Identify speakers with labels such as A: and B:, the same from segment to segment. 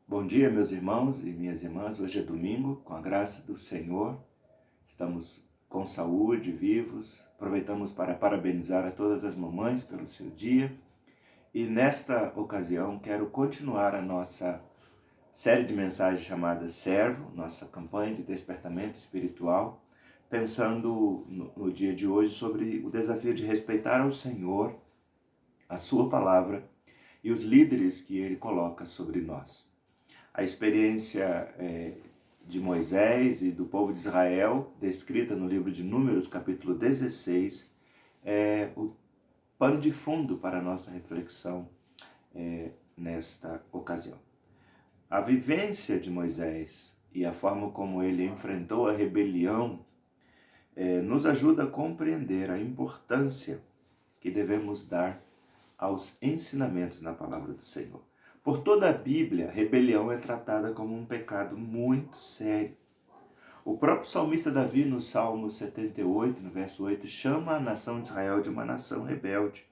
A: Bom dia, meus irmãos e minhas irmãs. Hoje é domingo, com a graça do Senhor. Estamos com saúde, vivos. Aproveitamos para parabenizar a todas as mamães pelo seu dia. E nesta ocasião quero continuar a nossa série de mensagens chamada Servo, nossa campanha de despertamento espiritual, pensando no dia de hoje sobre o desafio de respeitar ao Senhor, a sua palavra e os líderes que Ele coloca sobre nós. A experiência de Moisés e do povo de Israel, descrita no livro de Números, capítulo 16, é o pano de fundo para a nossa reflexão nesta ocasião. A vivência de Moisés e a forma como ele enfrentou a rebelião nos ajuda a compreender a importância que devemos dar aos ensinamentos na palavra do Senhor. Por toda a Bíblia, rebelião é tratada como um pecado muito sério. O próprio salmista Davi, no Salmo 78, no verso 8, chama a nação de Israel de uma nação rebelde.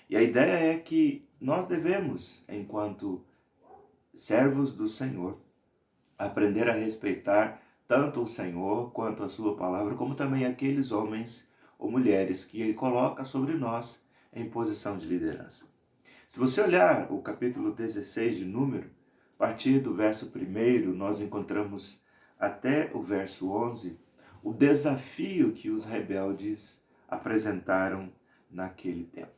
A: E a ideia é que nós devemos, enquanto servos do Senhor, aprender a respeitar tanto o Senhor quanto a sua palavra, como também aqueles homens ou mulheres que Ele coloca sobre nós em posição de liderança. Se você olhar o capítulo 16 de Número, a partir do verso 1, nós encontramos até o verso 11, o desafio que os rebeldes apresentaram naquele tempo.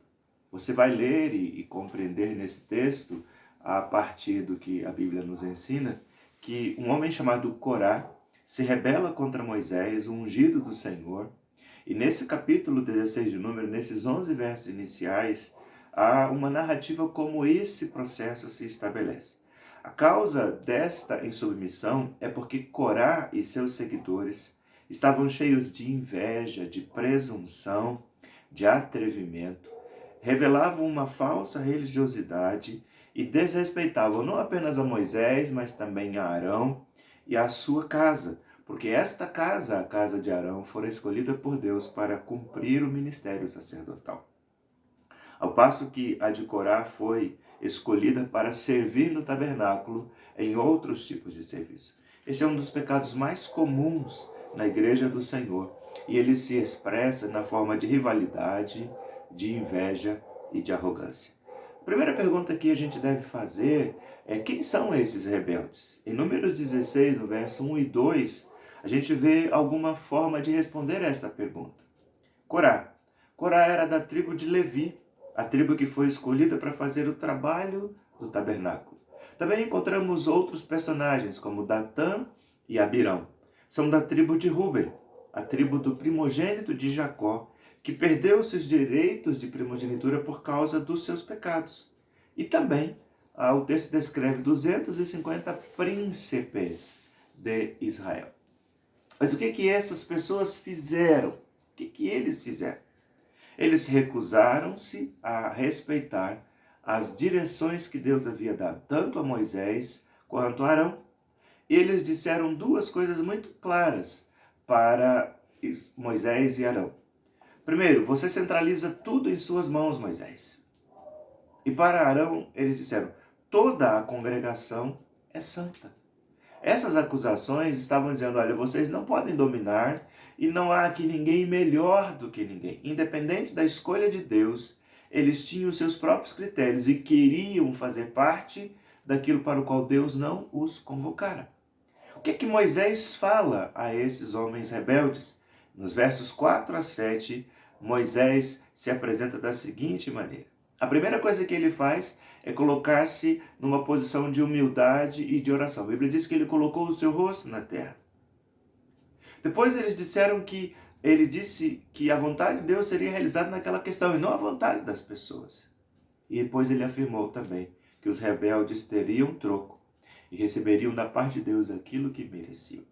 A: Você vai ler e compreender nesse texto, a partir do que a Bíblia nos ensina, que um homem chamado Corá se rebela contra Moisés, o ungido do Senhor, e nesse capítulo 16 de Número, nesses 11 versos iniciais, há uma narrativa como esse processo se estabelece. A causa desta insubmissão é porque Corá e seus seguidores estavam cheios de inveja, de presunção, de atrevimento, revelavam uma falsa religiosidade e desrespeitavam não apenas a Moisés, mas também a Arão e a sua casa, porque esta casa, a casa de Arão, fora escolhida por Deus para cumprir o ministério sacerdotal. Ao passo que a de Corá foi escolhida para servir no tabernáculo em outros tipos de serviço. Esse é um dos pecados mais comuns na igreja do Senhor, e ele se expressa na forma de rivalidade, de inveja e de arrogância. A primeira pergunta que a gente deve fazer é: quem são esses rebeldes? Em Números 16, no verso 1 e 2, a gente vê alguma forma de responder a essa pergunta. Corá. Corá era da tribo de Levi, a tribo que foi escolhida para fazer o trabalho do tabernáculo. Também encontramos outros personagens, como Datã e Abirão. São da tribo de Ruben, a tribo do primogênito de Jacó, que perdeu seus direitos de primogenitura por causa dos seus pecados. E também o texto descreve 250 príncipes de Israel. Mas o que essas pessoas fizeram? O que eles fizeram? Eles recusaram-se a respeitar as direções que Deus havia dado, tanto a Moisés quanto a Arão. Eles disseram duas coisas muito claras para Moisés e Arão. Primeiro, você centraliza tudo em suas mãos, Moisés. E para Arão, eles disseram: toda a congregação é santa. Essas acusações estavam dizendo: olha, vocês não podem dominar e não há aqui ninguém melhor do que ninguém. Independente da escolha de Deus, eles tinham seus próprios critérios e queriam fazer parte daquilo para o qual Deus não os convocara. O que Moisés fala a esses homens rebeldes? Nos versos 4 a 7, Moisés se apresenta da seguinte maneira. A primeira coisa que ele faz é colocar-se numa posição de humildade e de oração. A Bíblia diz que ele colocou o seu rosto na terra. Depois ele disse que a vontade de Deus seria realizada naquela questão e não a vontade das pessoas. E depois ele afirmou também que os rebeldes teriam troco e receberiam da parte de Deus aquilo que mereciam.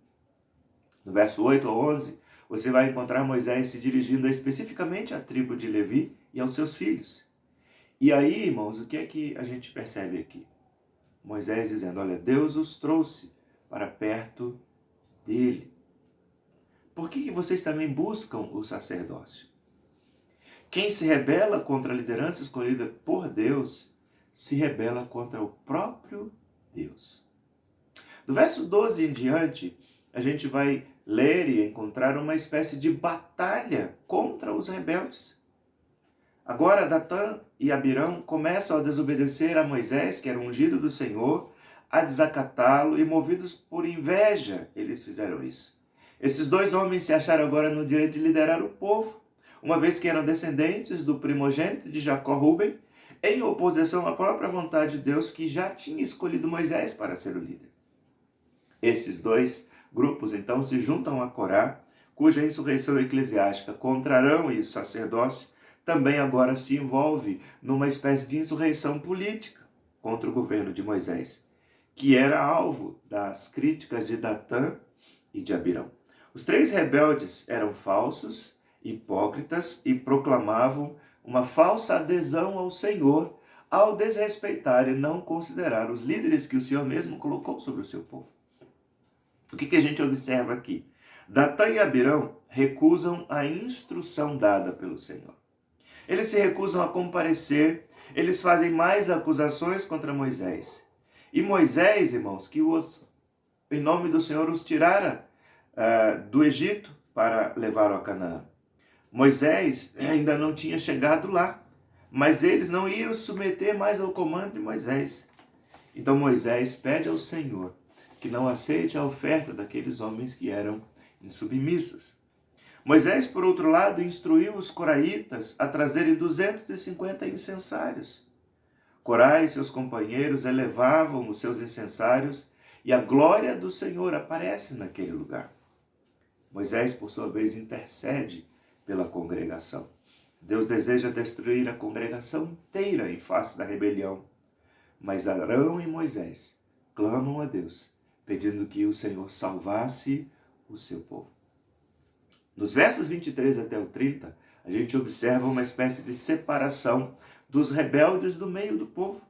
A: No verso 8 a 11, você vai encontrar Moisés se dirigindo especificamente à tribo de Levi e aos seus filhos. E aí, irmãos, o que é que a gente percebe aqui? Moisés dizendo: olha, Deus os trouxe para perto dele. Por que vocês também buscam o sacerdócio? Quem se rebela contra a liderança escolhida por Deus, se rebela contra o próprio Deus. Do verso 12 em diante, a gente vai ler e encontrar uma espécie de batalha contra os rebeldes. Agora Datã e Abirão começam a desobedecer a Moisés, que era o ungido do Senhor, a desacatá-lo, e movidos por inveja, eles fizeram isso. Esses dois homens se acharam agora no direito de liderar o povo, uma vez que eram descendentes do primogênito de Jacó, Ruben, em oposição à própria vontade de Deus, que já tinha escolhido Moisés para ser o líder. Esses dois grupos então se juntam a Corá, cuja insurreição eclesiástica contra Arão e o sacerdócio também agora se envolve numa espécie de insurreição política contra o governo de Moisés, que era alvo das críticas de Datã e de Abirão. Os três rebeldes eram falsos, hipócritas e proclamavam uma falsa adesão ao Senhor ao desrespeitar e não considerar os líderes que o Senhor mesmo colocou sobre o seu povo. O que a gente observa aqui? Datã e Abirão recusam a instrução dada pelo Senhor. Eles se recusam a comparecer, eles fazem mais acusações contra Moisés. E Moisés, irmãos, que em nome do Senhor os tirara do Egito para levá-lo a Canaã. Moisés ainda não tinha chegado lá, mas eles não iam submeter mais ao comando de Moisés. Então Moisés pede ao Senhor que não aceite a oferta daqueles homens que eram insubmissos. Moisés, por outro lado, instruiu os coraitas a trazerem 250 incensários. Corá e seus companheiros elevavam os seus incensários e a glória do Senhor aparece naquele lugar. Moisés, por sua vez, intercede pela congregação. Deus deseja destruir a congregação inteira em face da rebelião. Mas Arão e Moisés clamam a Deus, pedindo que o Senhor salvasse o seu povo. Nos versos 23 até o 30, a gente observa uma espécie de separação dos rebeldes do meio do povo.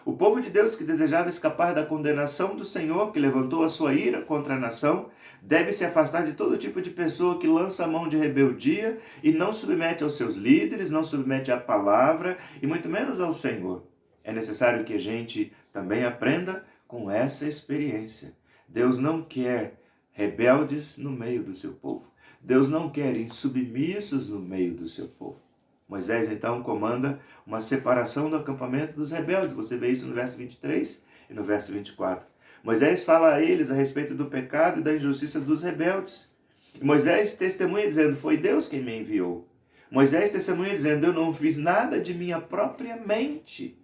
A: O povo de Deus que desejava escapar da condenação do Senhor, que levantou a sua ira contra a nação, deve se afastar de todo tipo de pessoa que lança a mão de rebeldia e não submete aos seus líderes, não submete à palavra e muito menos ao Senhor. É necessário que a gente também aprenda com essa experiência. Deus não quer rebeldes no meio do seu povo. Deus não quer insubmissos no meio do seu povo. Moisés, então, comanda uma separação do acampamento dos rebeldes. Você vê isso no verso 23 e no verso 24. Moisés fala a eles a respeito do pecado e da injustiça dos rebeldes. E Moisés testemunha dizendo, foi Deus quem me enviou. Moisés testemunha dizendo, eu não fiz nada de minha própria mente.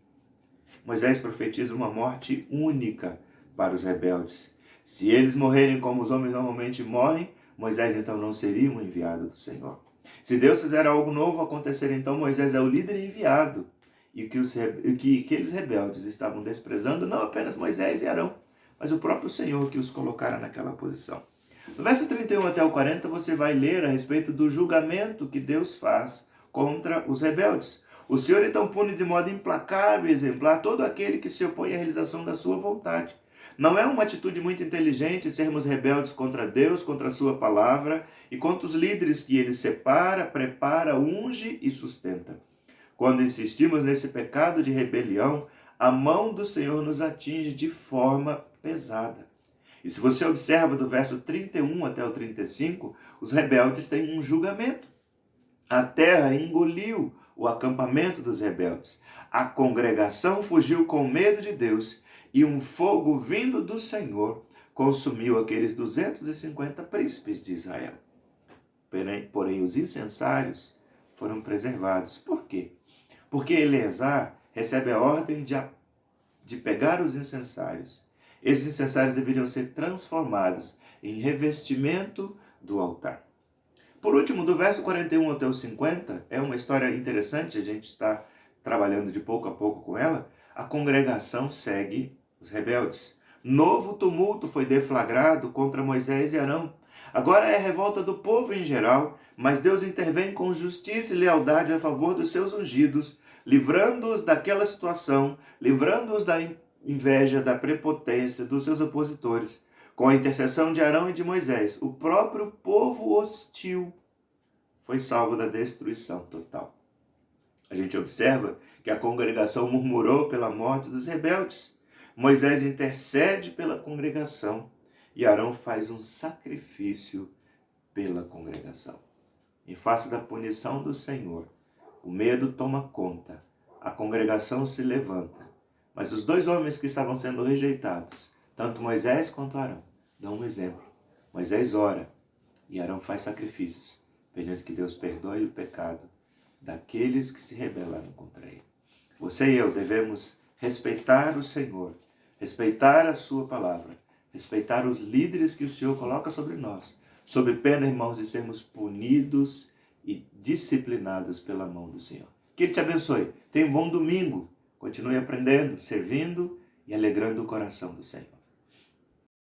A: Moisés profetiza uma morte única para os rebeldes. Se eles morrerem como os homens normalmente morrem, Moisés então não seria um enviado do Senhor. Se Deus fizer algo novo acontecer, então Moisés é o líder enviado. E que aqueles rebeldes estavam desprezando não apenas Moisés e Arão, mas o próprio Senhor que os colocara naquela posição. No verso 31 até o 40, você vai ler a respeito do julgamento que Deus faz contra os rebeldes. O Senhor então pune de modo implacável e exemplar todo aquele que se opõe à realização da sua vontade. Não é uma atitude muito inteligente sermos rebeldes contra Deus, contra a sua palavra e contra os líderes que ele separa, prepara, unge e sustenta. Quando insistimos nesse pecado de rebelião, a mão do Senhor nos atinge de forma pesada. E se você observa do verso 31 até o 35, os rebeldes têm um julgamento. A terra engoliu o acampamento dos rebeldes. A congregação fugiu com medo de Deus e um fogo vindo do Senhor consumiu aqueles 250 príncipes de Israel. Porém, os incensários foram preservados. Por quê? Porque Eleazar recebe a ordem de pegar os incensários. Esses incensários deveriam ser transformados em revestimento do altar. Por último, do verso 41 até o 50, é uma história interessante, a gente está trabalhando de pouco a pouco com ela. A congregação segue os rebeldes. Novo tumulto foi deflagrado contra Moisés e Arão. Agora é a revolta do povo em geral, mas Deus intervém com justiça e lealdade a favor dos seus ungidos, livrando-os daquela situação, livrando-os da inveja, da prepotência dos seus opositores. Com a intercessão de Arão e de Moisés, o próprio povo hostil foi salvo da destruição total. A gente observa que a congregação murmurou pela morte dos rebeldes. Moisés intercede pela congregação e Arão faz um sacrifício pela congregação. Em face da punição do Senhor, o medo toma conta, a congregação se levanta, mas os dois homens que estavam sendo rejeitados, tanto Moisés quanto Arão, dão um exemplo. Moisés ora e Arão faz sacrifícios, pedindo que Deus perdoe o pecado daqueles que se rebelaram contra ele. Você e eu devemos respeitar o Senhor, respeitar a sua palavra, respeitar os líderes que o Senhor coloca sobre nós, sob pena, irmãos, de sermos punidos e disciplinados pela mão do Senhor. Que Ele te abençoe. Tenha um bom domingo. Continue aprendendo, servindo e alegrando o coração do Senhor.